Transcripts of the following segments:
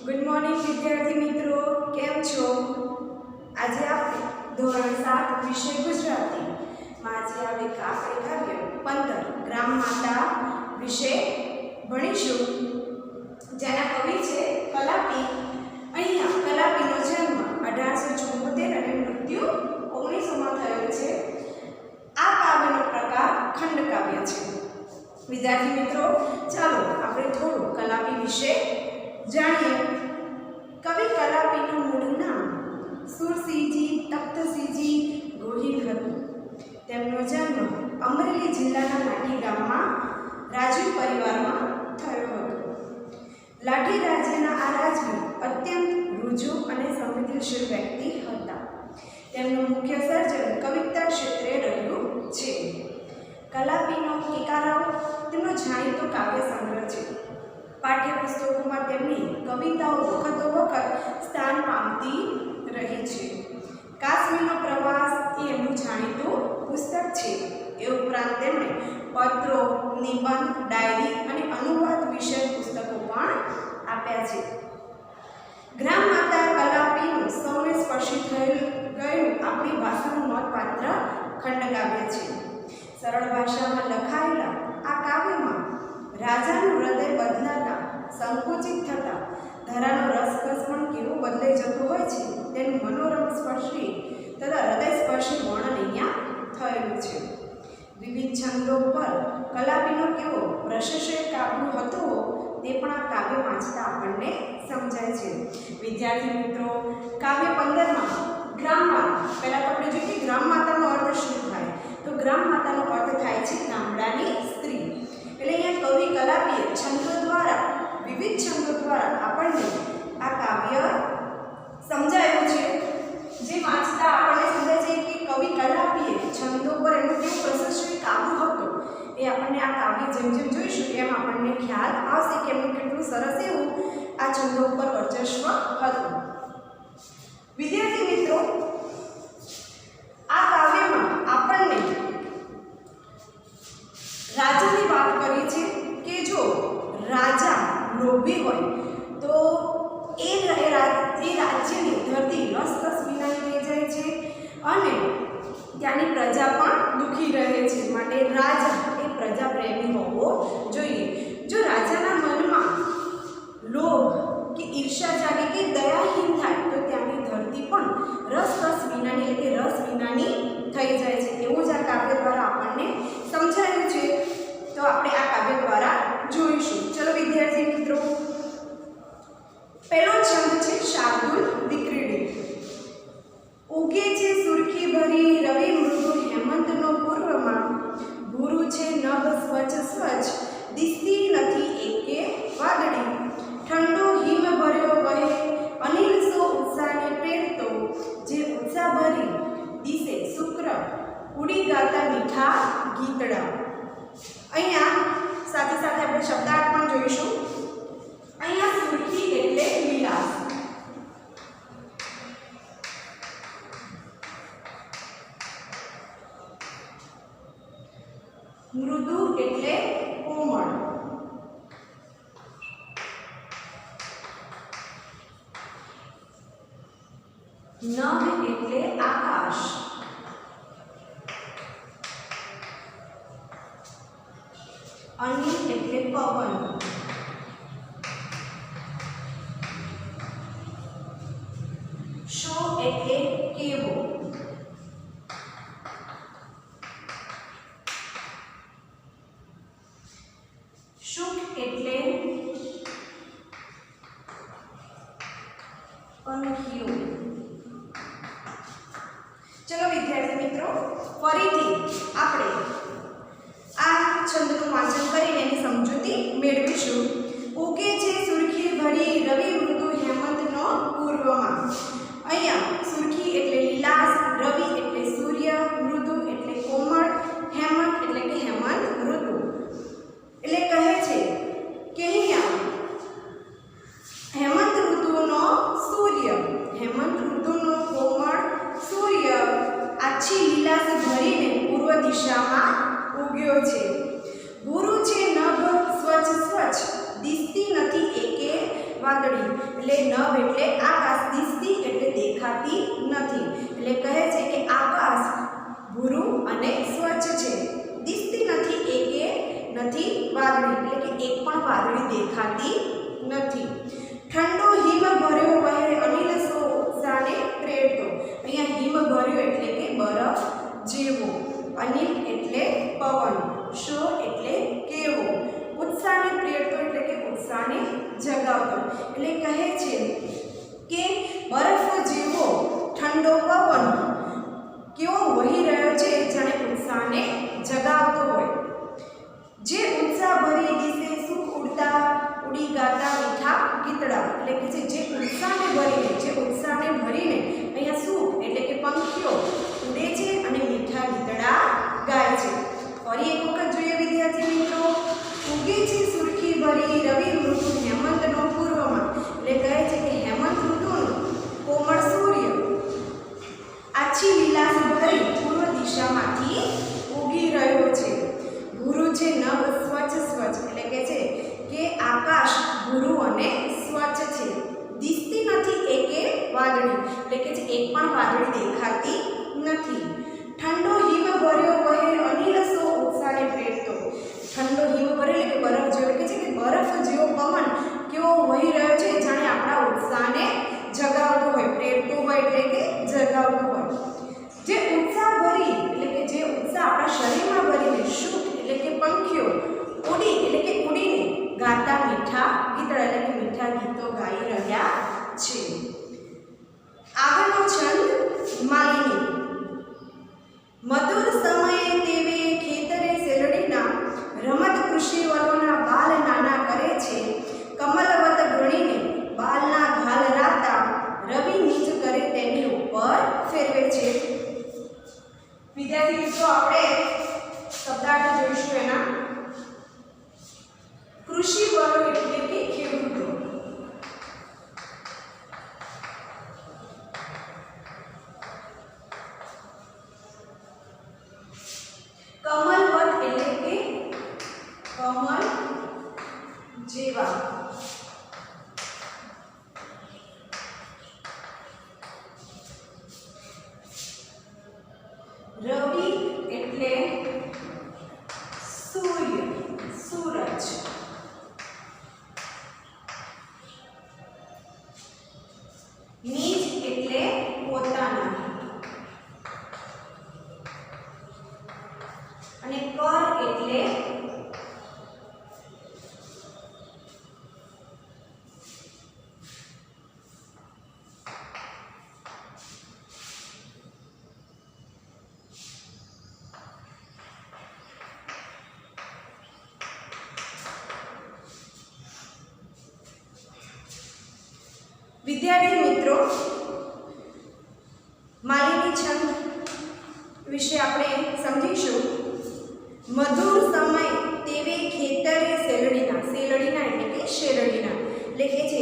Good morning विद्यार्थी मित्रों, केम छो? आज आप धोरण 7 विषय गुजराती में आज આપણે કાવ્ય 15 ગ્રામ માતા વિશે ભણીશું, જેના કવિ છે કલાપી. અહીંયા કલાપીનો જન્મ 1874 અને મૃત્યુ 1900 માં થયો છે. આ કાવ્યનો પ્રકાર ખંડકાવ્ય છે. વિદ્યાર્થી મિત્રો, ચાલો આપણે થોડું કલાપી વિશે જાણીએ. કવિ કલાપીનું મૂળ નામ સુરસિંહજી તખ્તસિંહજી ગોહિલ હતું. તેમનો જન્મ અમરેલી જિલ્લાના લાઠી ગામમાં રાજવી પરિવારમાં થયો હતો. લાઠી રાજ્યના આ રાજવી અત્યંત રુજુ અને સંવેદનશીલ વ્યક્તિ હતા. તેમનું મુખ્ય સર્જન કવિતા ક્ષેત્રે રહ્યું છે. કલાપીનો કેકારાવ તેમનો જાણીતો કાવ્ય સંગ્રહ છે. પાઠ્યપુસ્તકોમાં તેમની કવિતાઓ વખતો વખત સ્થાન પામતી રહી છે. કાશ્મીરનો પ્રવાસ એ એમનું જાણીતું પુસ્તક છે. એ ઉપરાંત તેમણે પત્રો, નિબંધ, ડાયરી અને અનુવાદ વિષયક પુસ્તકો પણ આપ્યા છે. ગ્રામ માતા કલાપીનું સૌને સ્પર્શી ગયું આપણી ભાષાનું નોંધપાત્ર ખંડકાવ્ય છે. સરળ ભાષામાં લખાયેલા આ કાવ્યમાં રાજાનું હૃદય બદલાતા, સંકુચિત થતા ધારાનો રસકસ પણ કેવું બદલાઈ જતો હોય છે, તેનું મનોરમ સ્પર્શી તથા હૃદયસ્પર્શી વર્ણન અહીંયા થયેલું છે. વિવિધ છંદો પર કલાપીનો કેવો પ્રશસ્ય કાવ્ય હતો તે પણ આ કાવ્ય વાંચતા આપણને સમજાય છે. વિદ્યાર્થી મિત્રો, કાવ્ય 15માં ગ્રામ માતા, પહેલાં તો આપણે જોઈએ કે ગ્રામ માતાનો અર્થ શું થાય. તો ગ્રામ માતાનો અર્થ થાય છે ગામડાની સ્ત્રી. એટલે અહીંયા કવિ કલાપીએ છંદો દ્વારા, વિવિધ છંદો દ્વારા આપણને આ કાવ્ય સમજાયું છે. જે વાંચતા આપણને સમજાય છે કે કવિ કલાપીએ છંદો પર એનું કેવું પ્રશસ્ય કાવ્ય હતું. એ આપણને આ કાવ્ય જેમ જેમ જોઈશું એમ આપણને ખ્યાલ આવશે કે એમનું કેટલું સરસ એવું આ છંદો ઉપર વર્ચસ્વ હતું. વિદ્યાર્થી મિત્રો, આ કાવ્યમાં આપણને રાજાની વાત કરી છે કે જો રાજા લોભી હોય તો એ રાજ્યની ધરતી રસરસ વિનાની થઈ જાય છે અને ત્યાંની પ્રજા પણ દુઃખી રહે છે. માટે રાજા એ પ્રજા પ્રેમી હોવો જોઈએ. જો રાજાના મનમાં લોભ કે ઈર્ષા જાગે કે દયાહીન થાય તો ત્યાંની ધરતી પણ રસરસ વિનાની એટલે કે રસ વિનાની થઈ જાય છે. એવું જ આ કાવ્ય દ્વારા આપણને સમજાયું છે. તો આપણે આ કાવ્ય દ્વારા જોઈશું. ચલો વિદ્યાર્થી મિત્રો, પહેલો છંદ છે શાર્દુલ વિક્રીડિત. ઉગે છે સુરખી ભરી રવિ મૃદુ હેમંતનો પૂર્વમાં, ભૂરું છે નભ સ્વચ્છ સ્વચ્છ દિસતી નથી એકે વાદળી, ઠંડો હિમ ભર્યો વહે અનિલ સો ઉત્સાહને પ્રેરતો, જે ઉત્સાહ ભરી દિશે શુક્ર ઉડી ગાતા મીઠા ગીતડા. અહીંયા સાથે સાથે આપણે શબ્દાર્થ પણ જોઈશું. અહીંયા સુરખી એટલે લીલા, મૃદુ એટલે કોમળ, નભ એટલે આકાશ, અનિલ એટલે પવન, શો એટલે કેવો, શુક એટલે પંખીઓ. ચલો એટલે નભ એટલે આકાશ, દિસતી એટલે દેખાતી નથી. એટલે કહે છે કે આકાશ ભૂરું અને સ્વચ્છ છે, દિસતી નથી એ કે નથી વાદળી, એટલે કે એક પણ વાદળી દેખાતી નથી. ઠંડો હિમ ભર્યો વહે અનિલ સો ઉત્સાહને પ્રેરતો. અહીંયા હિમ ભર્યો એટલે કે બરફ જેવો, અનિલ એટલે પવન, શો એટલે કેવો, ઉત્સાહને પ્રેરતો એટલે કે ઉત્સાહને જગાવતો. એટલે કહે છે કે બરફ જેવો ઠંડો પવન કેવો વહી રહ્યો છે જાણે ઉત્સાહને જગાવતો હોય. જે ઉત્સાહ ભરી દિશે સુખ ઉડતા ઉડી ગાતા મીઠા ગીતડા. એટલે કે જે ઉત્સાહને ભરીને અહીંયા સુખ એટલે કે પંખીઓ ઉડે છે અને મીઠા ગીતડા ગાય છે. ફરી એક વખત જોઈએ વિદ્યાર્થી મિત્રો. ઉગે છે સુરખી ભરી રવિ ઋતુ હેમંતનો પૂર્વમાં. એટલે કહે છે કે હેમંત ઋતુનો કોમળ સૂર્ય આછી લીલાશ ભરી પૂર્વ દિશામાંથી ઉગી રહ્યો છે. ભૂરું છે નભ સ્વચ્છ એટલે કે છે કે આકાશ ભૂરું અને સ્વચ્છ છે, દિસતી નથી એકે વાદળી, એટલે કે એક પણ વાદળી દેખાતી નથી. ઠંડો હિમ ભર્યો વહે અનિલ સો ઉત્સાહને પ્રેરતો. ઠંડો હિમ ભર્યો એટલે કે બરફ જેવો, કે છે કે બરફ જેવો પવન કેવો વહી રહ્યો છે જાણે આપણા ઉત્સાહને જગાવતો હોય, પ્રેરતો હોય એટલે કે જગાવતો હોય. જે ઉત્સાહ ભરી એટલે કે જે ઉત્સાહ આપણા શરીરમાં ભરીને સુખ એટલે કે પંખીઓ ઉડી એટલે કે ઉડીને ગાતા મીઠા ગીતડા એટલે કે મીઠા ગીતો ગાઈ રહ્યા છે. આગળનો છંદ માલિની. મધુર સમયે તેવે ખેતરે શેરડીના રમત કૃષિવલોના બાલ નાના કરે છે, કમલવત ગણીને બાલના ઘાલ રાતા રવિ નીચ કરે તેની ઉપર ફેરવે છે. વિદ્યાર્થી મિત્રો આપણે શબ્દાર્થ જોઈશું એના. કૃષિવલો એટલે કે ખેડૂતો, કમલવત એટલે કે કમળ જેવા, રવિ એટલે સૂર્ય સૂરજ, નીજ એટલે પોતાના, અને કર એટલે વિદ્યાર્થી મિત્રો માલિની છંદ વિશે આપણે સમજીશું. મધુર સમય તેવે ખેતરે શેરડીના, શેરડીના એટલે કે શેરડીના એટલે કે છે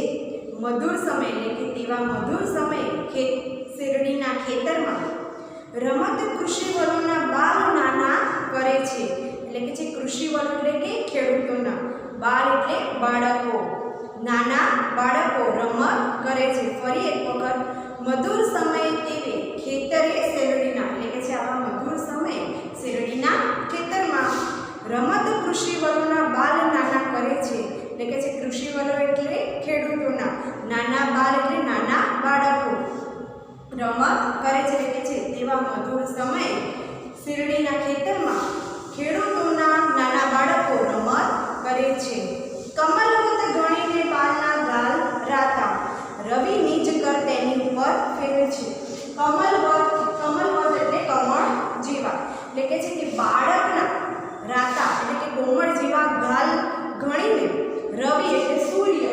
મધુર સમય એટલે કે તેવા મધુર સમયે શેરડીના ખેતરમાં રમત કૃષિવલોના બાલ નાના કરે છે. એટલે કે છે કૃષિવલો એટલે કે ખેડૂતોના, બાલ એટલે બાળકો, નાના બાળકો રમત કરે છે. ફરી એક વખત. મધુર સમયે તેવે ખેતરે શેરડીના એટલે કે છે આવા મધુર સમયે શેરડીના ખેતરમાં રમત કૃષિવલોના બાલ નાના કરે છે. એટલે કે છે કૃષિવલો એટલે ખેડૂતોના, નાના બાલ એટલે નાના બાળકો રમત કરે છે. એટલે કે છે તેવા મધુર સમયે શેરડીના ખેતરમાં ખેડૂતોના નાના બાળકો રમત કરે છે. કમલવત ગણીને બાલના ગાલ રાતા રવિ નીચ કર તેની ઉપર ફેરવે છે. કમલવત એટલે કમળ જેવા, એટલે કે છે કે બાળકના રાતા એટલે કે કોમળ જેવા ગાલ ગણીને રવિ એટલે સૂર્ય,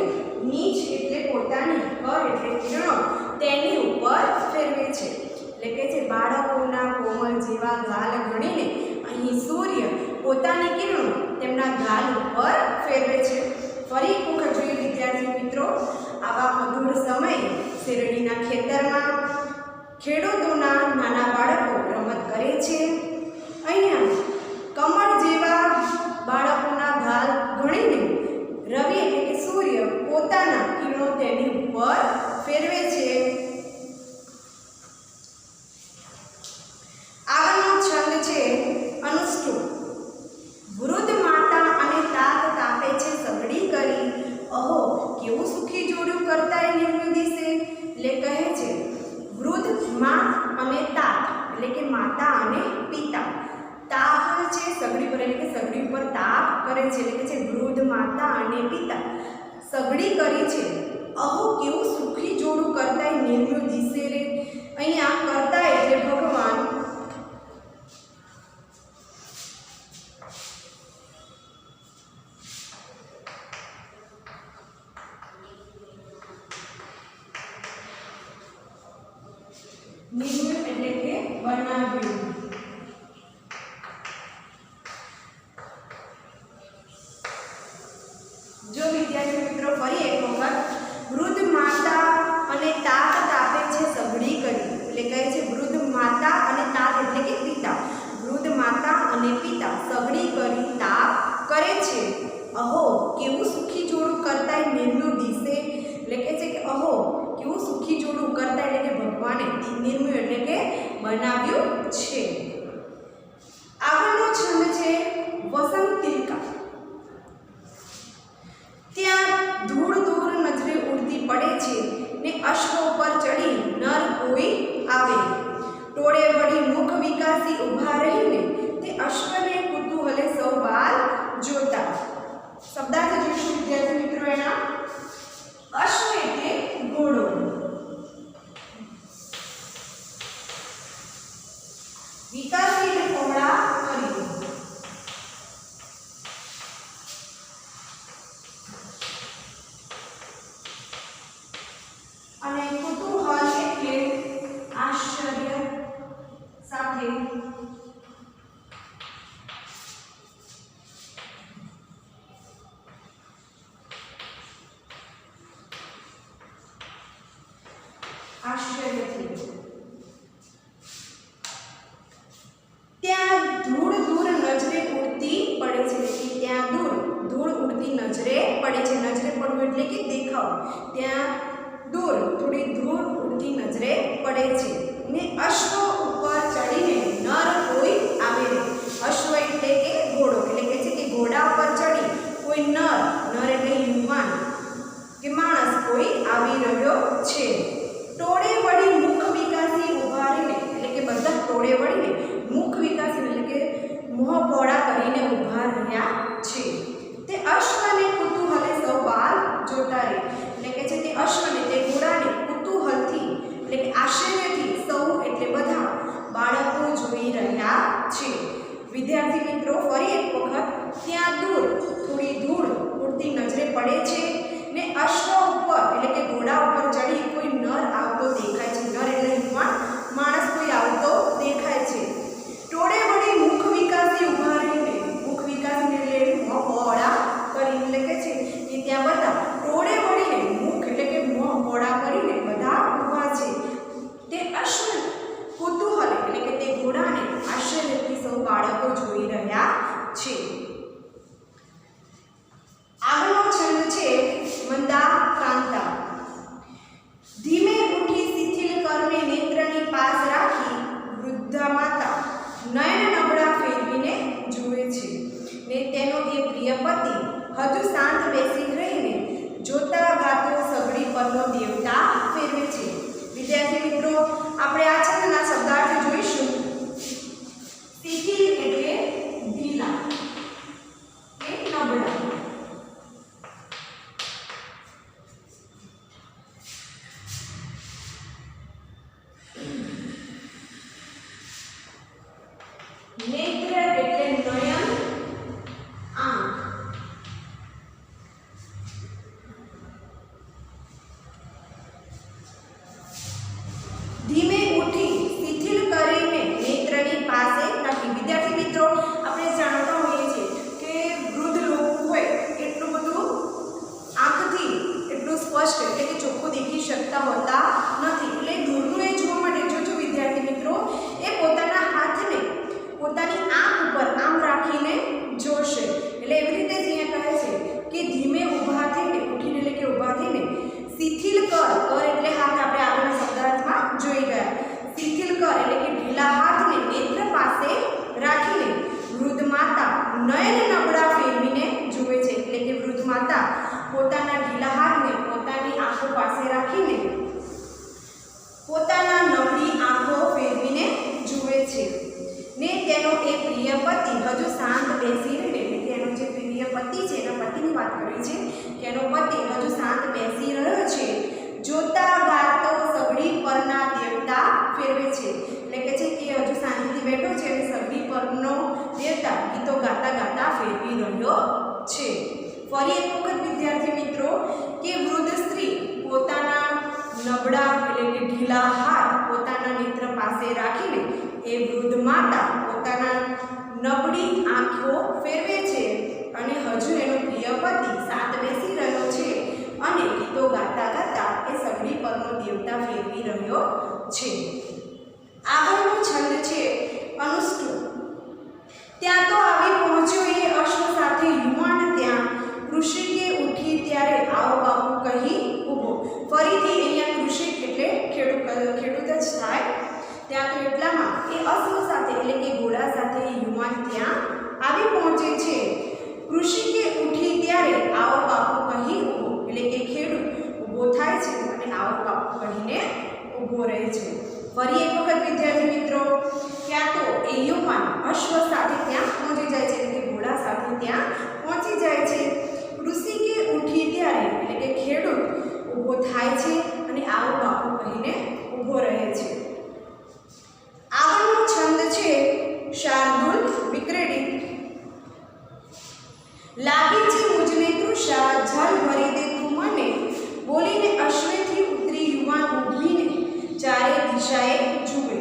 નીચ એટલે પોતાની, કર એટલે કિરણો તેની ઉપર ફેરવે છે. એટલે કે છે બાળકોના કોમળ જેવા ગાલ ગણીને અહીં સૂર્ય પોતાની કિરણો તેમના ગાલ ઉપર ફેરવે છે. ફરી એક વખત જોઈએ વિદ્યાર્થી મિત્રો. આવા મધુર સમયે શેરડીના ખેતરમાં ખેડૂતોના નાના બાળકો રમત કરે છે. અહીંયા કમળ જેવા બાળકોના ગાલ ગણીને રવિ એટલે કે સૂર્ય પોતાના કિરણો તેની ઉપર ફેરવે છે. આગળનો છંદ છે અનુષ્ટુપ. વૃદ્ધ માતા અને તાત તાપે છે સગડી કરી, અહો કેવું સુખી જોડ્યું કરતાય નિર્મળ દિશે. એટલે કહે છે વૃદ્ધ માં અને તાત એટલે કે માતા અને પિતા. તાપ છે સગડી પર એટલે કે સગડી ઉપર તાપ કરે છે એટલે કે છે વૃદ્ધ માતા અને પિતા સગડી કરી છે, અહો કેવું સુખી જોડું કરતાય નિર્મળ દિશે રે. અહીંયા કરતા એટલે ભગવાન. નિર્મળ એટલે કે બનાવ્યું. જો વિદ્યાર્થી મિત્રો ફરી એક વખત, વૃદ્ધ માતા અને તાત તાપે છે સગડી કરી એટલે કહે છે વૃદ્ધ માતા અને તાત એટલે કે પિતા. વૃદ્ધ માતા અને પિતા સગડી કરી તાપ કરે છે, અહો કેવું સુખી જોડું કરતાય નિર્મળ દિશે. એટલે કહે છે કે અહો કેવું સુખી જોડું કરતા એટલે કે ભગવાને નિર્મળ એટલે કે બનાવ્યું છે. આગળનો છંદ છે વસંત તિલકા. ત્યાં ધૂળ દૂર નજરે ઉડતી પડે છે ને અશ્વો પર ચડી નર કોઈ આવે, ટોળે વળી મુખ વિકાસી ઊભા રહીને તે અશ્વને કુતૂહલે સૌ બાર જોતા. શબ્દાર્થ જોઈશું વિદ્યાર્થી મિત્રો. એના અશ્વ એટલે ઘોડો, વિકાસી એટલે પહોળા કરી, અને કુતૂહલ એટલે આશ્ચર્ય સાથે. આશ્ચર્યથી. ત્યાં ધૂળ દૂર નજરે ઉડતી પડે છે એટલે ત્યાં ધૂળ ઉડતી નજરે પડે છે. નજરે પડવું એટલે કે દેખાવ. ત્યાં દૂર થોડી ધૂળ ઉડતી નજરે પડે છે ને અશ્વ ઉપર ચડીને નર કોઈ આવે રે. અશ્વ એટલે કે ઘોડો એટલે કે છે કે ઘોડા ઉપર ચડી કોઈ નર એટલે યુવાન કે માણસ કોઈ આવી રહ્યો છે. ટોળે વળી મુખ વિકાસી ઊભા રહીને એટલે કે બધા ટોળે વળીને મુખ વિકાસી એટલે કે મોં પહોળા કરીને ઊભા રહ્યા છે. તે અશ્વને કુતૂહલે સૌ બાર જોતા રહે એટલે કે છે તે અશ્વને તે ઘોડાને કુતૂહલથી એટલે કે આશ્ચર્યથી સૌ એટલે બધા બાળકો જોઈ રહ્યા છે. વિદ્યાર્થી મિત્રો ફરી એક વખત, ત્યાં દૂર થોડી ધૂળ ઉડતી નજરે પડે છે ને અશ્વ ઉપર એટલે કે ઘોડા ઉપર ચડી કોઈ નર આવતો દેખાય છે. નર એટલે યુવાન માણસ કોઈ આવતો દેખાય છે. ટોળે વળી મુખ વિકાસી ઊભા રહીને, મુખ વિકાસી એટલે મોં પહોળા કરી એટલે કે છે કે ત્યાં બધા ટોળે વળીને મુખ એટલે કે મોં પહોળા કરીને બધા ઊભા છે. તે અશ્વ કુતૂહલ એટલે કે તે ઘોડાને આશ્ચર્યથી સૌ બાળકો જોઈ રહ્યા છે. આગળનો છંદ છે મંદાક્રાંતા. ધીમે ઉઠી શિથિલ કર્મે નેત્રની પાસ રાખી વૃદ્ધા માતા નયન નબળા ફેરવીને જુએ છે ને તેનો એ પ્રિય પતિ હજુ શાંત બેસી રહીને જોતા ગાતો સગડી પરનો દેવતા ફેરવે છે. વિદ્યાર્થી મિત્રો આપણે આ છંદના શબ્દાર્થ જોઈશું. શિથિલ એટલે ઢીલા કે નબળા, નેત્ર એટલે નયન આંખ, ધીમે ઉઠી માતા પોતાના ઢીલા હાથને પોતાની આંખો પાસે રાખીને પોતાના નબળી આંખો ફેરવીને જુએ છે ને તેનો એ પ્રિય પતિ હજુ શાંત બેસી રહ્યો, તેનો જે પ્રિય પતિ છે એના પતિની વાત કરી છે કે એનો પતિ હજુ શાંત બેસી રહ્યો છે. જોતા ગાતો સગડી પરના દેવતા ફેરવે છે, એટલે કે છે કે હજુ શાંતિથી બેઠો છે અને સગડી પરનો દેવતા ગીતો ગાતા ગાતા ફેરવી રહ્યો છે. ફરી એક વખત વિદ્યાર્થી મિત્રો કે વૃદ્ધ સ્ત્રી પોતાના નબળા એટલે કે ઢીલા હાથ પોતાના નેત્ર પાસે રાખીને એ વૃદ્ધ માતા પોતાના નબળી આંખો ફેરવે છે અને હજુ એનો પ્રિય પતિ શાંત બેસી રહ્યો છે અને ગીતો ગાતા ગાતા એ સગડી પરનો દેવતા ફેરવી રહ્યો છે. આગળનું છંદ છે અનુષ્ટુપ. ત્યાં તો આવી પહોંચ્યો એ અશ્વ સાથે યુવાન, ત્યાં કૃષિકે ઉઠી ત્યારે આવો બાપુ કહી ઊભો. ફરીથી અહીંયા કૃષિક એટલે ખેડૂત જ થાય. ત્યાં તો એટલામાં એ અશ્વ સાથે એટલે કે ઘોડા સાથે યુવાન ત્યાં આવી પહોંચે છે. કૃષિકે ઉઠી ત્યારે આવો બાપુ કહી ઊભો, એટલે કે ખેડૂત ઊભો થાય છે અને આવો બાપુ કહીને ઊભો રહે છે. ફરી એક વખત વિદ્યાર્થી મિત્રો ત્યાં તો એ યુવાન અશ્વ સાથે ત્યાં પહોંચી જાય છે, એટલે કે ઘોડા સાથે ત્યાં પહોંચી જાય છે. કૃષિકે ઉઠી ત્યારે એટલે કે ખેડૂત ઊભો થાય છે અને આવો બાપુ કહીને ઊભો રહે છે. આગળનો છંદ છે શાર્દુલ વિક્રેડિત. લાગી છે મુજને તૃષા, જલ ભરી દે તું મને, બોલીને અશ્વેથી ઉતરી યુવાન ઊભીને ચારે દિશાએ જુએ.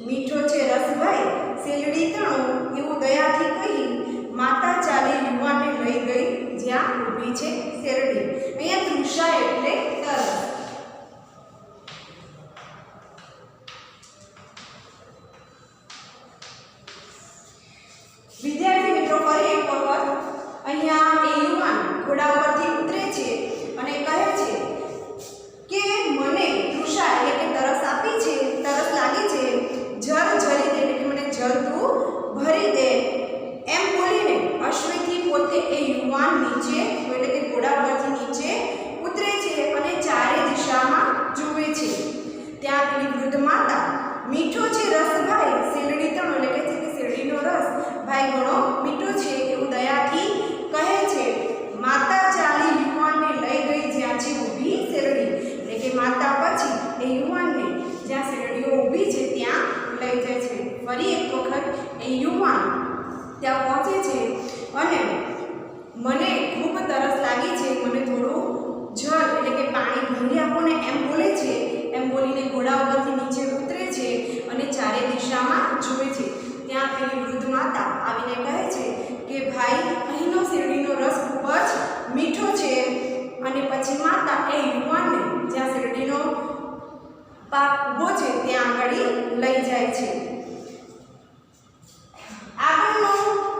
મીઠો છે રસભાઈ સેલડી તણો, એવું દયાથી કહી માતા ચાલી યુવાનને લઈ ગઈ જ્યાં ઊભી છે શેરડી. અહીંયા તૃષા એટલે તરસ. વિદ્યાર્થી મિત્રો ફરી એક વખત અહીંયા એ યુવાન ઘોડા પરથી ઉતરે છે અને કહે છે કે મને તૃષા એટલે કે તરસ આપી છે, તરસ લાગી છે, જળ જરી દે એટલે કે મને જળ તું ભરી દે. એમ બોલીને અશ્વથી પોતે એ યુવાન નીચે એટલે કે ઘોડા પરથી નીચે ઉતરે છે અને ચારે દિશામાં જુએ છે. ત્યાં પેલી વૃદ્ધ માતા મીઠો છે રસ ભાઈ શેરડી તણો, એટલે કે છે કે શેરડીનો રસ ભાઈ ઘણો મીઠો છે એવું દયાથી કહે છે. માતા ચાલી યુવાનને લઈ ગઈ જ્યાં છે ઊભી શેરડી, એટલે કે માતા પછી એ યુવાનને જ્યાં શેરડીઓ ઊભી છે ત્યાં લઈ જાય છે. ફરી એક વખત એ યુવાન ત્યાં પહોંચે છે અને મને ખૂબ તરસ લાગી છે, મને થોડું જળ એટલે કે પાણી ભરી આપો ને એમ બોલે છે. એમ બોલીને ઘોડા ઉપરથી નીચે ઉતરે છે અને ચારે દિશામાં જુએ છે. ત્યાં પેલી વૃદ્ધ માતા આવીને કહે છે કે ભાઈ અહીંનો શેરડીનો રસ ખૂબ જ મીઠો છે. અને પછી માતા એ યુવાનને જ્યાં શેરડીનો પાક ઊભો છે ત્યાં આગળ લઈ જાય છે. આગળનો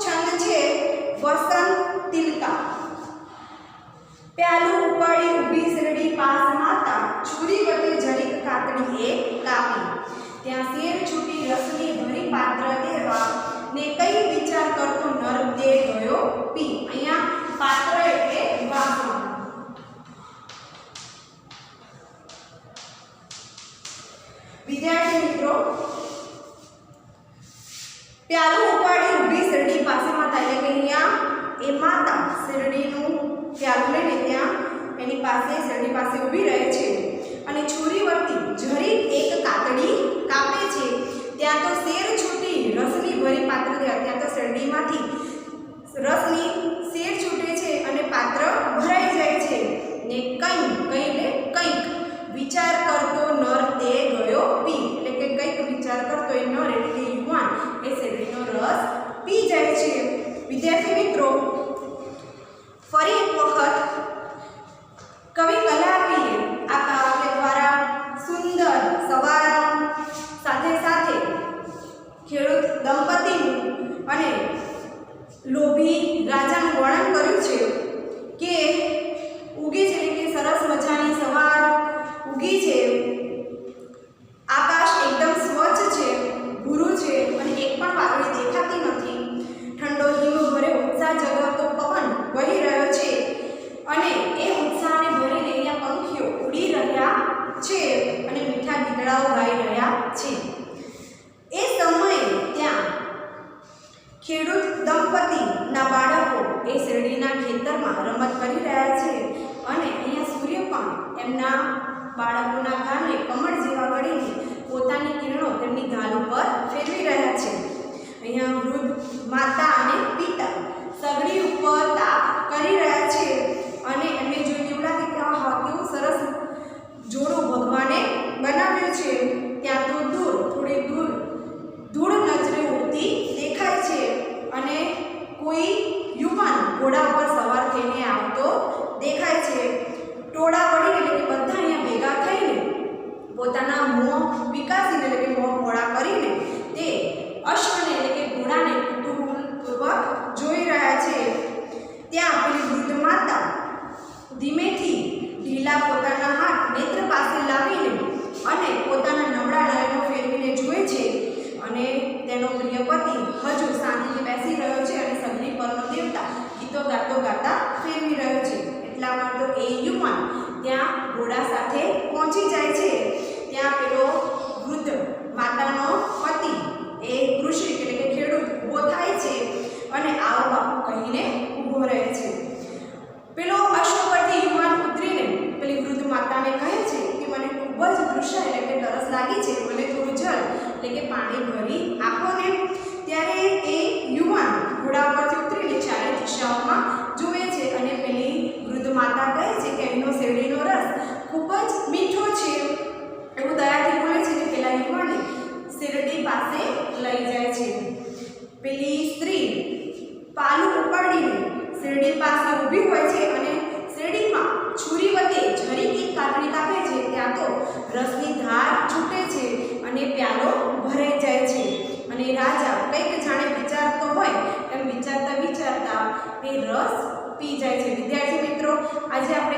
છંદ છે વસંત તિલકા. પ્યાલું ઉપાડી ઊભી શેરડી પાસ માતા, છુરી વડે જરીક કાતડી એ કાપી. ત્યાં શેર છૂટી રસની ભરી પાત્ર દેવા, ને કઈ વિચાર કરતો નર તે ગયો પી. અહીંયા પાત્ર એટલે વાસણ. વિદ્યાર્થી મિત્રો પ્યાલું ઉપાડી ઊભી શેરડી પાસે માતા, એટલે કે અહીંયા એ માતા શેરડીનું પ્યાલું લઈને ત્યાં એની પાસે શેરડી પાસે ઊભી રહે છે અને છુરી વડતી જરી એક કાતડી કાપે છે. ત્યાં તો શેર છૂટી રસની ભરી પાત્ર દેવા, ત્યાં તો શેરડીમાંથી રસની શેર છૂટે છે અને પાત્ર ભરાઈ જાય છે. ને કંઈક વિચાર કરતો નર તે ગયો પી, એટલે કે કંઈક વિચાર કરતો એ નર એટલે કે યુવાન એ શેરડીનો રસ પી જાય છે. વિદ્યાર્થી મિત્રો ફરી એક વખત કવિ કલાપીએ આ કાવ્ય દ્વારા સુંદર સવારમ સાથે સાથે ખેડૂત દંપતીનું અને લોભી રાજાનું વર્ણન કર્યું છે કે ઉગી છે એટલે કે સરસ મજાની સવાર ઉગી છે, આકાશ એકદમ સ્વચ્છ છે, ભૂરું છે અને એક પણ વાદળી દેખાતી નથી. ઠંડો હિમ ભરે ઉત્સાહ જગાવતો પવન વહી રહ્યો છે. અને એ ઉત્સાહને ભરીને અહીંયા પંખીઓ ઉડી રહ્યા છે અને મીઠા ગીતડાઓ ગાઈ રહ્યા છે. એ સમયે ત્યાં ખેડૂત દંપતીના બાળકો એ શેરડીના ખેતરમાં રમત કરી રહ્યા છે અને અહીંયા સૂર્ય પણ એમના બાળકોના ગાલને કમળ જેવા ગળીને પોતાની કિરણો તેમની ગાલ ઉપર ફેરવી રહ્યા છે. અહીંયા વૃદ્ધ માતા અને પિતા સગડી ઉપર તાપ કરી રહ્યા છે અને એમને જોઈને એવું લાગે કે આહા કેવું સરસ જોડું ભગવાને બનાવ્યું છે. ત્યાં તો દૂર થોડી દૂર ધૂળ નજરે ઉડતી દેખાય છે અને કોઈ યુવાન ઘોડા પર સવાર થઈને આવતો દેખાય છે. ટોળા વળી એટલે કે બધા અહીંયા ભેગા થઈને પોતાના મોં વિકાસીને એટલે કે મોં મોડા કરીને તે અશ્વને એટલે કે ઘોડાને કુતૂહલપૂર્વક જોઈ રહ્યા છે. ત્યાં પેલી વૃદ્ધ માતા ધીમેથી ઢીલા પોતાના હાથ નેત્ર પાસે લાવીને અને પોતાના નબળા નયનો ફેરવીને જુએ છે અને તેનો પ્રિય પતિ હજુ શાંતિથી બેસી રહ્યો છે અને સગડી પરનો દેવતા ગીતો ગાતા ફેરવી રહ્યો છે. એટલામાં તો એ યુવાન ત્યાં ઘોડા સાથે પહોંચી જાય છે. ત્યાં પેલો વૃદ્ધ માતાનો પતિ એ કૃષિક એટલે કે ખેડૂત ઊભો થાય છે અને આવો બાપુ કહીને ઊભો રહે છે. પેલો અશ્વ પરથી યુવાન ઉતરીને પેલી વૃદ્ધ માતાને કહે છે કે મને ખૂબ જ તૃષા એટલે કે તરસ લાગી છે, મને થોડું જળ એટલે કે પાણી ભરી આપો ને. ત્યારે એ યુવાન ઘોડા પરથી ઉતરીને ચારે દિશાઓમાં જુએ છે અને પેલી વૃદ્ધ માતા કહે છે કે એનો શેરડીનો રસ ખૂબ જ મીઠો છે. એવું દયાથી બોલે છે કે પેલા યુવાને શેરડી પાસે લઈ જાય છે. પેલી સ્ત્રી પાલું ઉપાડીને શેરડી પાસે ઊભી હોય છે અને શેરડીમાં છુરી વડે જરીકી કાતરી કાપે છે. ત્યાં તો રસની ધાર છૂટે છે અને પ્યાલો ભરાઈ જાય છે અને રાજા કંઈક જાણે વિચારતો હોય એમ વિચારતા એ રસ પી જાય છે. વિદ્યાર્થી મિત્રો, આજે આપણે